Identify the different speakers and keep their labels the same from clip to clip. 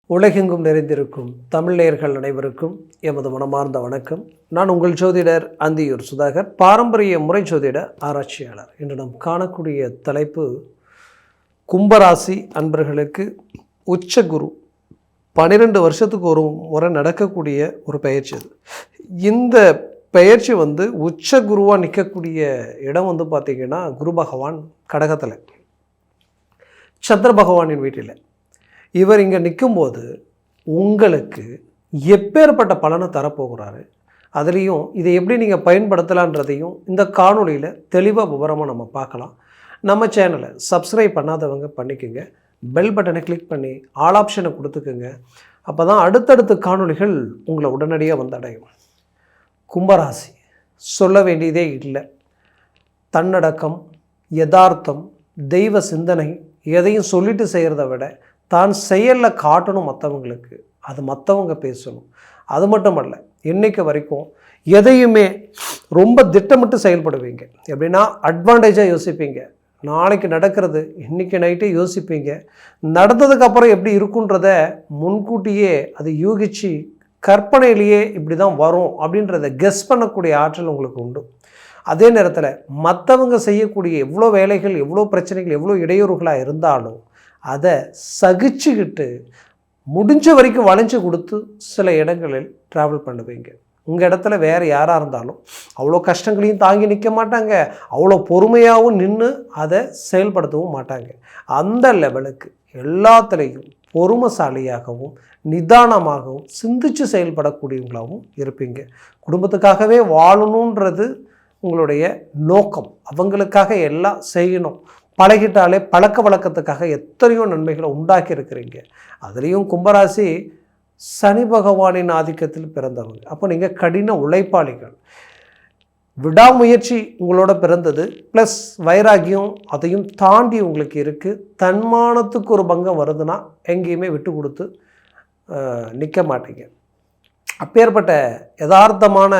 Speaker 1: உலகெங்கும் நிறைந்திருக்கும் தமிழ் நேயர்கள் அனைவருக்கும் எமது மனமார்ந்த வணக்கம். நான் உங்கள் ஜோதிடர் அந்தியூர் சுதாகர், பாரம்பரிய முறை ஜோதிட ஆராய்ச்சியாளர். இன்று நாம் காணக்கூடிய தலைப்பு, கும்பராசி அன்பர்களுக்கு உச்சகுரு 12 வருஷத்துக்கு ஒரு முறை நடக்கக்கூடிய ஒரு பயிற்சி. அது இந்த பயிற்சி உச்சகுருவாக நிற்கக்கூடிய இடம் பார்த்திங்கன்னா குரு பகவான் கடகத்தில், சந்திர பகவானின் வீட்டில். இவர் இங்கே நிற்கும்போது உங்களுக்கு எப்பேற்பட்ட பலனை தரப்போகிறாரு, அதுலேயும் இதை எப்படி நீங்கள் பயன்படுத்தலான்றதையும் இந்த காணொலியில் தெளிவாக விவரமாக நம்ம பார்க்கலாம். நம்ம சேனலை சப்ஸ்கிரைப் பண்ணாதவங்க பண்ணிக்கோங்க, பெல் பட்டனை கிளிக் பண்ணி ஆல் ஆப்ஷனை கொடுத்துக்குங்க. அப்போ தான் அடுத்தடுத்த காணொலிகள் உங்களை உடனடியாக வந்தடையும். கும்பராசி சொல்ல வேண்டியதே இல்லை. தன்னடக்கம், யதார்த்தம், தெய்வ சிந்தனை, எதையும் சொல்லிட்டு செய்கிறத விட தான் செயலில் காட்டணும் மற்றவங்களுக்கு, அது மற்றவங்க பேசணும். அது மட்டும் அல்ல, இன்றைக்கு வரைக்கும் எதையுமே ரொம்ப திட்டமிட்டு செயல்படுவீங்க. எப்படின்னா அட்வான்டேஜாக யோசிப்பீங்க. நாளைக்கு நடக்கிறது இன்றைக்கி நைட்டே யோசிப்பீங்க. நடந்ததுக்கப்புறம் எப்படி இருக்குன்றத முன்கூட்டியே அது யூகிச்சு கற்பனையிலேயே இப்படி தான் வரும் அப்படின்றத கெஸ் பண்ணக்கூடிய ஆற்றல் உங்களுக்கு உண்டு. அதே நேரத்தில் மற்றவங்க செய்யக்கூடிய எவ்வளோ வேலைகள், எவ்வளோ பிரச்சனைகள், எவ்வளோ இடையூறுகளாக இருந்தாலும் அதை சகிச்சுக்கிட்டு முடிஞ்ச வரைக்கும் வளைஞ்சு கொடுத்து சில இடங்களில் ட்ராவல் பண்ணுவீங்க. உங்கள் இடத்துல வேறு யாராக இருந்தாலும் அவ்வளோ கஷ்டங்களையும் தாங்கி நிற்க மாட்டாங்க, அவ்வளோ பொறுமையாகவும் நின்று அதை செயல்படுத்தவும் மாட்டாங்க. அந்த லெவலுக்கு எல்லாத்துலேயும் பொறுமைசாலியாகவும் நிதானமாகவும் சிந்தித்து செயல்படக்கூடியவங்களாகவும் இருப்பீங்க. குடும்பத்துக்காகவே வாழணுன்றது உங்களுடைய நோக்கம். அவங்களுக்காக எல்லாம் செய்யணும், பழகிட்டாலே பழக்க வழக்கத்துக்காக எத்தனையோ நன்மைகளை உண்டாக்கி இருக்கிறீங்க. அதுலேயும் கும்பராசி சனி பகவானின் ஆதிக்கத்தில் பிறந்தவங்க. அப்போ நீங்கள் கடின உழைப்பாளிகள். விடாமுயற்சி உங்களோட பிறந்தது, ப்ளஸ் வைராகியம் அதையும் தாண்டி உங்களுக்கு இருக்குது. தன்மானத்துக்கு ஒரு பங்கம் வருதுன்னா எங்கேயுமே விட்டு கொடுத்து நிற்க மாட்டீங்க. அப்பேற்பட்ட யதார்த்தமான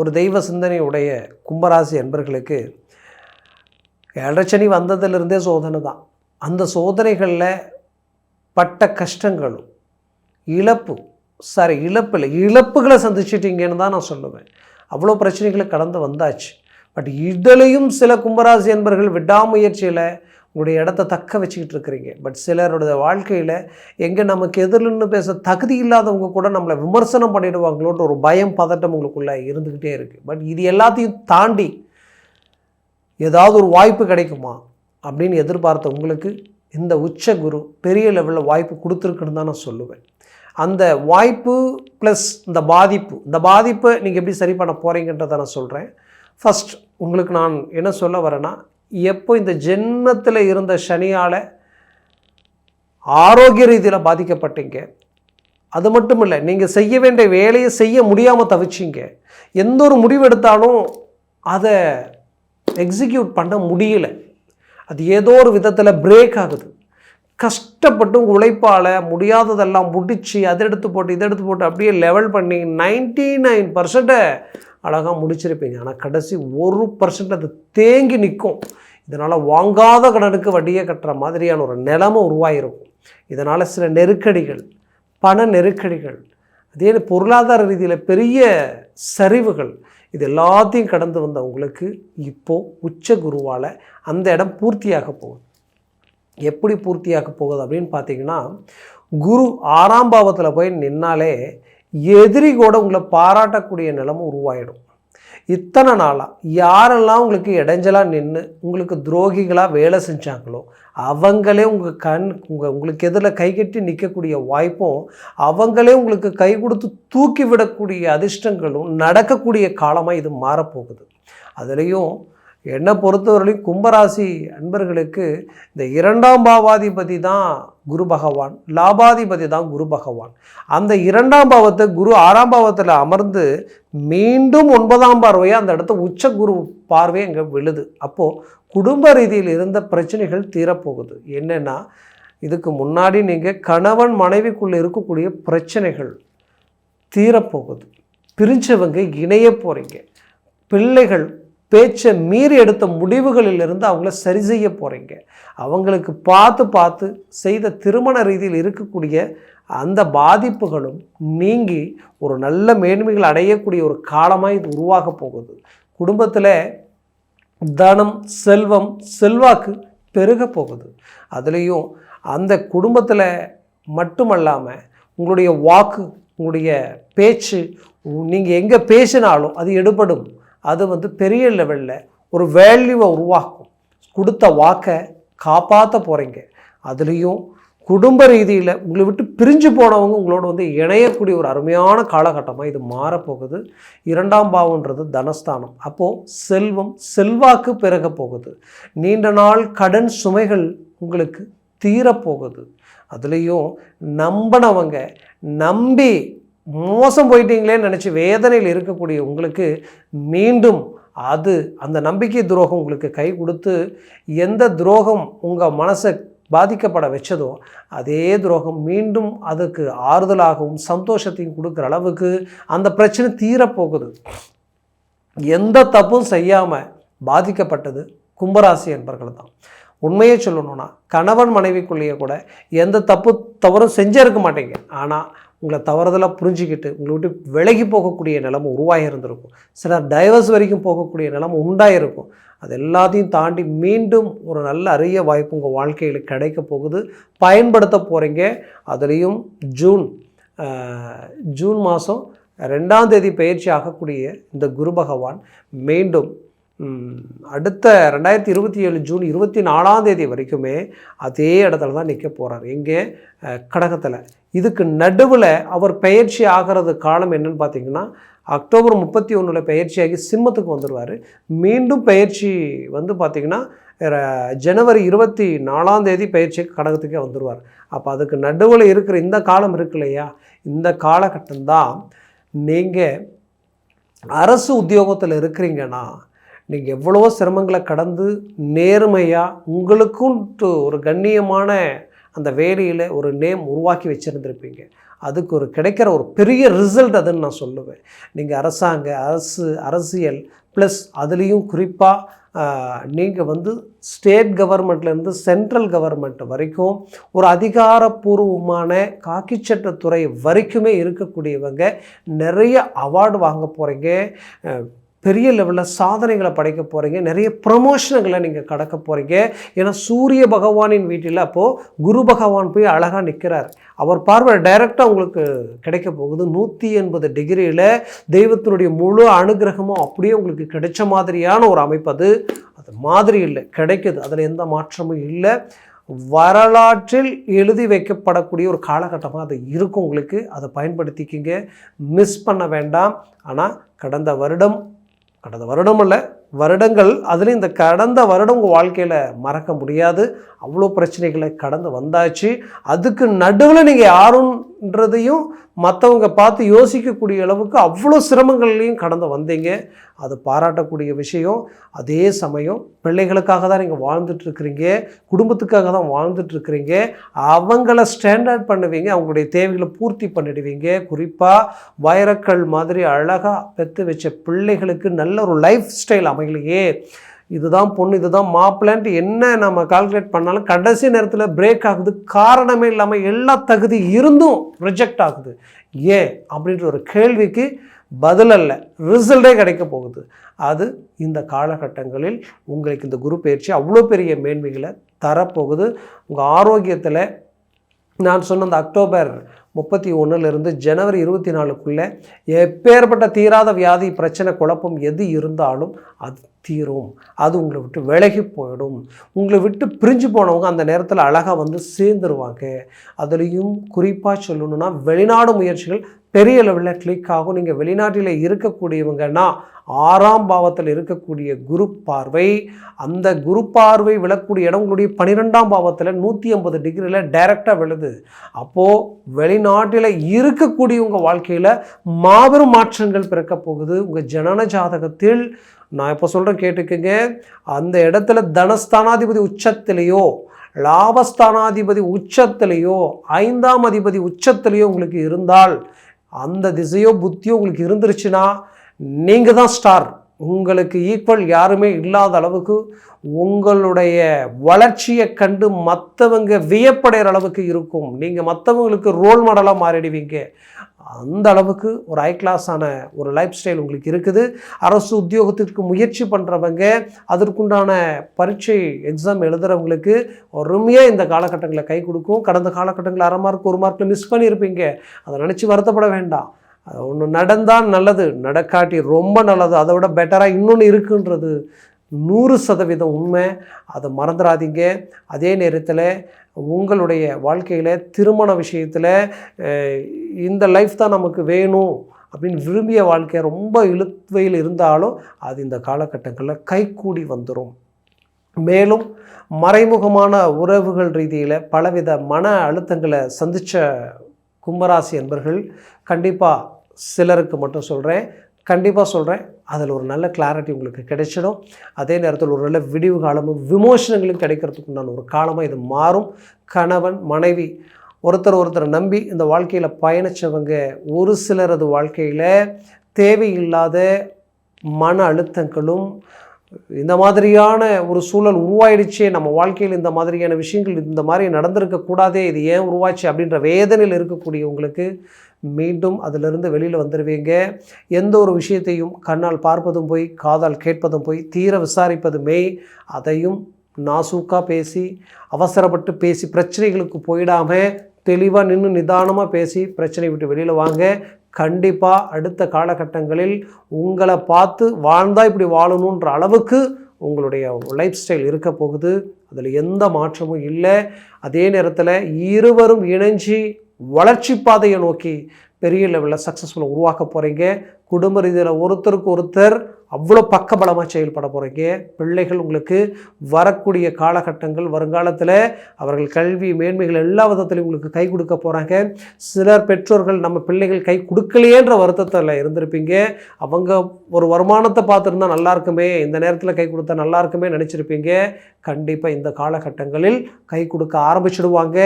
Speaker 1: ஒரு தெய்வ சிந்தனை உடைய கும்பராசி என்பர்களுக்கு 7.5 சனி வந்ததிலிருந்தே சோதனை தான். அந்த சோதனைகளில் பட்ட கஷ்டங்களும் இழப்புகளை சந்திச்சிட்டிங்கன்னு தான் நான் சொல்லுவேன். அவ்வளோ பிரச்சனைகளை கடந்து வந்தாச்சு. பட் இதுலேயும் சில கும்பராசி என்பர்கள் விடாமுயற்சியில் உங்களுடைய இடத்த தக்க வச்சுக்கிட்டு இருக்கிறீங்க. பட் சிலருடைய வாழ்க்கையில் எங்கே நமக்கு எதிரில்னு பேச தகுதி இல்லாதவங்க கூட நம்மளை விமர்சனம் பண்ணிடுவாங்களோன்ற ஒரு பயம், பதட்டம் உங்களுக்குள்ளே இருந்துக்கிட்டே இருக்குது. பட் இது எல்லாத்தையும் தாண்டி ஏதாவது ஒரு வாய்ப்பு கிடைக்குமா அப்படின்னு எதிர்பார்த்த உங்களுக்கு இந்த உச்சகுரு பெரிய லெவலில் வாய்ப்பு கொடுத்துருக்குன்னு தான் நான் சொல்லுவேன். அந்த வாய்ப்பு ப்ளஸ் இந்த பாதிப்பை நீங்கள் எப்படி சரி பண்ண போகிறீங்கன்றதை நான் சொல்கிறேன். ஃபஸ்ட் உங்களுக்கு நான் என்ன சொல்ல வரேன்னா, எப்போ இந்த ஜென்மத்தில் இருந்த சனியால் ஆரோக்கிய ரீதியில் பாதிக்கப்பட்டீங்க, அது மட்டும் இல்லை, நீங்கள் செய்ய வேண்டிய வேலையை செய்ய முடியாமல் தவிச்சிங்க. எந்த ஒரு முடிவு எடுத்தாலும் அதை எக்ஸிக்யூட் பண்ண முடியல, அது ஏதோ ஒரு விதத்தில் பிரேக் ஆகுது. கஷ்டப்பட்டு உங்கள் உழைப்பால் முடியாததெல்லாம் முடித்து அதை எடுத்து போட்டு அப்படியே லெவல் பண்ணி 99% அழகாக முடிச்சிருப்பீங்க. ஆனால் கடைசி 1% அது தேங்கி நிற்கும். இதனால் வாங்காத கடனுக்கு வட்டியை கட்டுற மாதிரியான ஒரு நிலைமை உருவாகிருக்கும். இதனால் சில நெருக்கடிகள், பண நெருக்கடிகள், அதே பொருளாதார ரீதியில் பெரிய சரிவுகள், இது எல்லாத்தையும் கடந்து வந்த உங்களுக்கு இப்போது உச்ச குருவால் அந்த இடம் பூர்த்தியாக போகுது. எப்படி பூர்த்தியாக போகுது அப்படின்னு பார்த்தீங்கன்னா, குரு 6ஆம் பாவத்தில் போய் நின்னாலே எதிரி கூட உங்களை பாராட்டக்கூடிய நிலைமை உருவாயிடும். இத்தனை நாளாக யாரெல்லாம் உங்களுக்கு இடைஞ்சலாக நின்று உங்களுக்கு துரோகிகளாக வேலை செஞ்சாங்களோ அவங்களே உங்களுக்கு எதிரில் கை கட்டி நிற்கக்கூடிய வாய்ப்பும், அவங்களே உங்களுக்கு கை கொடுத்து தூக்கி விடக்கூடிய அதிர்ஷ்டங்களும் நடக்கக்கூடிய காலமாக இது மாறப்போகுது. அதுலேயும் என்னை பொறுத்தவரையிலும் கும்பராசி அன்பர்களுக்கு இந்த 2ஆம் பாவாதிபதி தான் குரு பகவான், லாபாதிபதி தான் குரு பகவான். அந்த 2ஆம் பாவத்தை குரு 6ஆம் பாவத்தில் அமர்ந்து மீண்டும் 9ஆம் பார்வையாக அந்த இடத்த உச்ச குரு பார்வை அங்கே விழுது. அப்போது குடும்ப ரீதியில் இருந்த பிரச்சனைகள் தீரப்போகுது. என்னென்னா, இதுக்கு முன்னாடி நீங்கள் கணவன் மனைவிக்குள்ளே இருக்கக்கூடிய பிரச்சனைகள் தீரப்போகுது. பிரிஞ்சவங்க இணைய போகிறீங்க. பிள்ளைகள் பேச்சை மீறி எடுத்த முடிவுகளிலிருந்து அவங்கள சரி செய்ய போகிறீங்க. அவங்களுக்கு பார்த்து பார்த்து செய்த திருமண ரீதியில் இருக்கக்கூடிய அந்த பாதிப்புகளும் நீங்கி ஒரு நல்ல மேன்மைகள் அடையக்கூடிய ஒரு காலமாக இது உருவாக போகுது. குடும்பத்தில் தனம், செல்வம், செல்வாக்கு பெருக போகுது. அதுலேயும் அந்த குடும்பத்தில் மட்டுமல்லாமல் உங்களுடைய வாக்கு, உங்களுடைய பேச்சு, நீங்கள் எங்கே பேசினாலும் அது எடுபடும். அது பெரிய லெவலில் ஒரு வேல்யூவை உருவாக்கும். கொடுத்த வாக்கை காப்பாற்ற போகிறீங்க. அதுலேயும் குடும்ப ரீதியில் உங்களை விட்டு பிரிஞ்சு போனவங்க உங்களோட இணையக்கூடிய ஒரு அருமையான காலகட்டமாக இது மாறப்போகுது. 2ஆம் பாவம்ன்றது தனஸ்தானம். அப்போது செல்வம், செல்வாக்கு பெருக போகுது. நீண்ட நாள் கடன் சுமைகள் உங்களுக்கு தீரப்போகுது. அதுலேயும் நம்பினவங்க நம்பி மோசம் போயிட்டீங்களேன்னு நினச்சி வேதனையில் இருக்கக்கூடிய உங்களுக்கு மீண்டும் அந்த நம்பிக்கை துரோகம் உங்களுக்கு கை கொடுத்து எந்த துரோகம் உங்கள் மனசை பாதிக்கப்பட வச்சதோ அதே துரோகம் மீண்டும் அதுக்கு ஆறுதலாகவும் சந்தோஷத்தையும் கொடுக்குற அளவுக்கு அந்த பிரச்சனை தீரப்போகுது. எந்த தப்பும் செய்யாமல் பாதிக்கப்பட்டது கும்பராசி என்பர்கள் தான். உண்மையை சொல்லணும்னா கணவன் மனைவிக்குள்ளேயே கூட எந்த தவறும் செஞ்சிருக்க மாட்டீங்க. ஆனால் உங்களை தவறுதலாக புரிஞ்சிக்கிட்டு உங்களை விட்டு விலகி போகக்கூடிய நிலைமை உருவாகி இருந்திருக்கும். சிலர் டைவர்ஸ் வரைக்கும் போகக்கூடிய நிலைமை உண்டாயிருக்கும். அது எல்லாத்தையும் தாண்டி மீண்டும் ஒரு நல்ல அரிய வாய்ப்பு உங்கள் வாழ்க்கையில் கிடைக்க போகுது. பயன்படுத்த போகிறீங்க. அதுலேயும் ஜூன் மாதம் 2ஆம் தேதி பயிற்சி ஆகக்கூடிய இந்த குரு பகவான் மீண்டும் அடுத்த 2027 ஜூன் 24ஆம் தேதி வரைக்குமே அதே இடத்துல தான் நிற்க போகிறார். எங்கே? கடகத்தில். இதுக்கு நடுவில் அவர் பயிற்சி ஆகிறது காலம் என்னன்னு பார்த்தீங்கன்னா அக்டோபர் 31 பயிற்சியாகி சிம்மத்துக்கு வந்துடுவார். மீண்டும் பயிற்சி பார்த்திங்கன்னா ஜனவரி 24ஆம் தேதி பயிற்சிக்கு கடகத்துக்கே வந்துடுவார். அப்போ அதுக்கு நடுவில் இருக்கிற இந்த காலம் இருக்கு இல்லையா, இந்த காலகட்டம்தான் நீங்கள் அரசு உத்தியோகத்தில் இருக்கிறீங்கன்னா நீங்கள் எவ்வளவோ சிரமங்களை கடந்து நேர்மையாக உங்களுக்கும் ஒரு கண்ணியமான அந்த வேலையில் ஒரு நேம் உருவாக்கி வச்சுருந்துருப்பீங்க. அதுக்கு ஒரு கிடைக்கிற ஒரு பெரிய ரிசல்ட் அதுன்னு நான் சொல்லுவேன். நீங்கள் அரசியல் ப்ளஸ் அதுலேயும் குறிப்பாக நீங்கள் ஸ்டேட் கவர்மெண்ட்லேருந்து சென்ட்ரல் கவர்மெண்ட் வரைக்கும் ஒரு அதிகாரப்பூர்வமான காக்கிச்சட்டத்துறை வரைக்குமே இருக்கக்கூடியவங்க நிறைய அவார்டு வாங்க போகிறீங்க. பெரிய லெவலில் சாதனைகளை படைக்க போகிறீங்க. நிறைய ப்ரமோஷன்களை நீங்கள் கடக்க போகிறீங்க. ஏன்னா சூரிய பகவானின் வீட்டில் அப்போது குரு பகவான் போய் அழகாக நிற்கிறார். அவர் பார்வை டைரெக்டாக உங்களுக்கு கிடைக்க போகுது. 180 டிகிரியில் தெய்வத்தினுடைய முழு அனுகிரகமும் அப்படியே உங்களுக்கு கிடைச்ச மாதிரியான ஒரு அமைப்பு. அது மாதிரி இல்லை, கிடைக்குது. அதில் எந்த மாற்றமும் இல்லை. வரலாற்றில் எழுதி வைக்கப்படக்கூடிய ஒரு காலகட்டமாக அது இருக்கும் உங்களுக்கு. அதை பயன்படுத்திக்கிங்க, மிஸ் பண்ண வேண்டாம். ஆனால் கடந்த வருடம் அல்ல, வருடங்கள், அதுலேயும் இந்த கடந்த வருடம் உங்கள் வாழ்க்கையில் மறக்க முடியாது. அவ்வளோ பிரச்சனைகளை கடந்து வந்தாச்சு. அதுக்கு நடுவில் நீங்கள் யாருன்றதையும் மற்றவங்க பார்த்து யோசிக்கக்கூடிய அளவுக்கு அவ்வளோ சிரமங்கள்லையும் கடந்து வந்தீங்க. அது பாராட்டக்கூடிய விஷயம். அதே சமயம் பிள்ளைகளுக்காக தான் நீங்கள் வாழ்ந்துட்டுருக்கிறீங்க, குடும்பத்துக்காக தான் வாழ்ந்துட்டுருக்கிறீங்க. அவங்கள ஸ்டாண்டர்ட் பண்ணுவீங்க, அவங்களுடைய தேவைகளை பூர்த்தி பண்ணிடுவீங்க. குறிப்பாக வைரக்கல் மாதிரி அழகாக பெற்று வச்ச பிள்ளைகளுக்கு நல்ல ஒரு லைஃப் ஸ்டைல் அமையலையே, இதுதான் பொண்ணு, இதுதான் மாப்பிள்ளைன்ட்டு என்ன நம்ம கால்குலேட் பண்ணாலும் கடைசி நேரத்தில் பிரேக் ஆகுது. காரணமே இல்லாமல் எல்லா தகுதி இருந்தும் ரிஜெக்ட் ஆகுது. ஏன் அப்படின்ற ஒரு கேள்விக்கு பதில் அல்ல, ரிசல்ட்டே கிடைக்க போகுது. அது இந்த காலகட்டங்களில் உங்களுக்கு இந்த குரு பயிற்சி அவ்வளோ பெரிய மேன்மைகளை தரப்போகுது. உங்கள் ஆரோக்கியத்தில் நான் சொன்ன அந்த அக்டோபர் 31 ஜனவரி 24க்குள்ளே எப்பேற்பட்ட தீராத வியாதி, பிரச்சனை, குழப்பம் எது இருந்தாலும் அது தீரும். அது உங்களை விட்டு விலகி போயிடும். உங்களை விட்டு பிரிஞ்சு போனவங்க அந்த நேரத்தில் அழகாக சேர்ந்துருவாங்க. அதுலேயும் குறிப்பாக சொல்லணுன்னா வெளிநாடு முயற்சிகள் பெரிய லெவலில் கிளிக் ஆகும். நீங்கள் வெளிநாட்டில் இருக்கக்கூடியவங்கன்னா 6ஆம் பாவத்தில் இருக்கக்கூடிய குரு பார்வை, அந்த குரு பார்வை விழக்கூடிய இடம் உங்களுடைய 12ஆம் பாவத்தில் 180 டிகிரியில் டைரெக்டாக விழுது. அப்போது வெளிநாட்டில் இருக்கக்கூடிய உங்கள் வாழ்க்கையில் மாபெரும் மாற்றங்கள் பிறக்க போகுது. உங்கள் ஜனன ஜாதகத்தில் நான் இப்போ சொல்கிறேன், கேட்டுக்குங்க. அந்த இடத்துல தனஸ்தானாதிபதி உச்சத்திலேயோ, லாபஸ்தானாதிபதி உச்சத்திலேயோ, 5ஆம் அதிபதி உச்சத்திலேயோ உங்களுக்கு இருந்தால், அந்த திசையோ புத்தியோ உங்களுக்கு இருந்துருச்சுன்னா நீங்கள் தான் ஸ்டார். உங்களுக்கு ஈக்குவல் யாருமே இல்லாத அளவுக்கு உங்களுடைய வளர்ச்சியை கண்டு மற்றவங்க வியப்படைகிற அளவுக்கு இருக்கும். நீங்கள் மற்றவங்களுக்கு ரோல் மாடலாக மாறிடுவீங்க. அந்த அளவுக்கு ஒரு ஹை கிளாஸான ஒரு லைஃப் ஸ்டைல் உங்களுக்கு இருக்குது. அரசு உத்தியோகத்திற்கு முயற்சி பண்ணுறவங்க, அதற்குண்டான பரீட்சை எக்ஸாம் எழுதுகிறவங்களுக்கு அருமையாக இந்த காலகட்டங்களில் கை கொடுக்கும். கடந்த காலகட்டங்களில் 1/2 மார்க் 1 மார்க்கில் மிஸ் பண்ணியிருப்பீங்க. அதை நினச்சி வருத்தப்பட வேண்டாம். ஒன்று நடந்தால் நல்லது, நடக்காட்டி ரொம்ப நல்லது. அதை விட பெட்டராக இன்னொன்று இருக்குன்றது 100% உண்மை. அதை மறந்துடாதீங்க. அதே நேரத்தில் உங்களுடைய வாழ்க்கையில் திருமண விஷயத்தில் இந்த லைஃப் தான் நமக்கு வேணும் அப்படின்னு விரும்பிய வாழ்க்கை ரொம்ப இழுவையில் இருந்தாலும் அது இந்த காலகட்டங்களில் கைகூடி வந்துடும். மேலும் மறைமுகமான உறவுகள் ரீதியில் பலவித மன அழுத்தங்களை சந்தித்த கும்பராசி என்பர்கள் கண்டிப்பாக, சிலருக்கு மட்டும் சொல்கிறேன், கண்டிப்பாக சொல்கிறேன், அதில் ஒரு நல்ல கிளாரிட்டி உங்களுக்கு கிடைச்சிடும். அதே நேரத்தில் ஒரு நல்ல விடிவு காலமும் விமோசனங்களும் கிடைக்கிறதுக்கு உண்டான ஒரு காலமாக இது மாறும். கணவன் மனைவி ஒருத்தர் நம்பி இந்த வாழ்க்கையில் பயணித்தவங்க ஒரு சிலரது வாழ்க்கையில் தேவையில்லாத மன அழுத்தங்களும் இந்த மாதிரியான ஒரு சூழல் உருவாயிடுச்சே, நம்ம வாழ்க்கையில் இந்த மாதிரியான விஷயங்கள் இந்த மாதிரி நடந்திருக்கக்கூடாதே, இது ஏன் உருவாச்சு அப்படின்ற வேதனையில் இருக்கக்கூடியவங்களுக்கு மீண்டும் அதிலிருந்து வெளியில் வந்துடுவீங்க. எந்த ஒரு விஷயத்தையும் கண்ணால் பார்ப்பதும் போய், காதால் கேட்பதும் போய், தீர விசாரிப்பதுமே, அதையும் நாசூக்காக பேசி, அவசரப்பட்டு பேசி பிரச்சனைகளுக்கு போயிடாமல் தெளிவாக நின்று நிதானமாக பேசி பிரச்சனை விட்டு வெளியில் வாங்க. கண்டிப்பாக அடுத்த காலகட்டங்களில் உங்களை பார்த்து வாழ்ந்தால் இப்படி வாழணுன்ற அளவுக்கு உங்களுடைய லைஃப் ஸ்டைல் இருக்க போகுது. அதில் எந்த மாற்றமும் இல்லை. அதே நேரத்தில் இருவரும் இணைஞ்சி வளர்ச்சி பாதையை நோக்கி பெரிய லெவலில் சக்ஸஸ்ஃபுல்லாக உருவாக்க போகிறீங்க. குடும்ப ரீதியில் ஒருத்தருக்கு ஒருத்தர் அவ்வளோ பக்கபலமாக செயல்பட போகிறீங்க. பிள்ளைகள் உங்களுக்கு வரக்கூடிய காலகட்டங்கள், வருங்காலத்தில் அவர்கள் கல்வி மேன்மைகள் எல்லா விதத்திலையும் உங்களுக்கு கை கொடுக்க போகிறாங்க. சிலர் பெற்றோர்கள் நம்ம பிள்ளைகள் கை கொடுக்கலையேன்ற வருத்தத்தில் இருந்திருப்பீங்க. அவங்க ஒரு வருமானத்தை பார்த்துருந்தா நல்லா இருக்குமே, இந்த நேரத்தில் கை கொடுத்தா நல்லா இருக்குமே நினச்சிருப்பீங்க. கண்டிப்பாக இந்த காலகட்டங்களில் கை கொடுக்க ஆரம்பிச்சிடுவாங்க.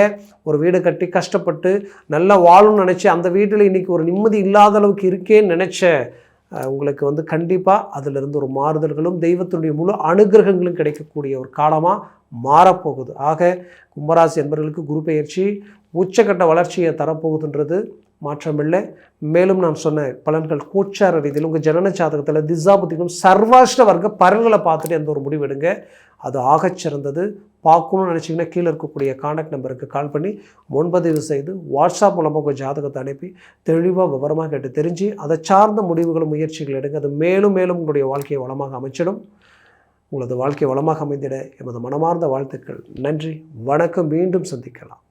Speaker 1: ஒரு வீடு கட்டி கஷ்டப்பட்டு நல்லா வாழணும்னு நினச்சி அந்த வீட்டில் இன்றைக்கி ஒரு நிம்மதி இல்லாத அளவுக்கு இருக்கேன்னு நினச்ச உங்களுக்கு கண்டிப்பாக அதிலிருந்து ஒரு மாறுதல்களும் தெய்வத்தினுடைய முழு அனுகிரகங்களும் கிடைக்கக்கூடிய ஒரு காலமாக மாறப்போகுது. ஆக கும்பராசி என்பவர்களுக்கு குரு பெயர்ச்சி உச்சக்கட்ட வளர்ச்சியை தரப்போகுதுன்றது மாற்றமில்லை. மேலும் நான் சொன்ன பலன்கள் கோச்சார ரீதியில் உங்கள் ஜனன ஜாதகத்தில் திசாபுத்திக்கும் சர்வாஷ்ட வர்க்க பலன்களை பார்த்துட்டு எந்த ஒரு முடிவெடுங்க, அது ஆகச்சிறந்தது. பார்க்கணும்னு நினச்சிங்கன்னா கீழே இருக்கக்கூடிய கான்டாக்ட் நம்பருக்கு கால் பண்ணி முன்பதிவு செய்து வாட்ஸ்அப் மூலமாக உங்கள் ஜாதகத்தை அனுப்பி தெளிவாக விவரமாக கேட்டு தெரிஞ்சு அதை சார்ந்த முடிவுகளும் முயற்சிகள் எடுங்க. அது மேலும் மேலும் உங்களுடைய வாழ்க்கையை வளமாக அமைச்சிடும். உங்களது வாழ்க்கை வளமாக அமைந்திட எமது மனமார்ந்த வாழ்த்துக்கள். நன்றி, வணக்கம். மீண்டும் சந்திக்கலாம்.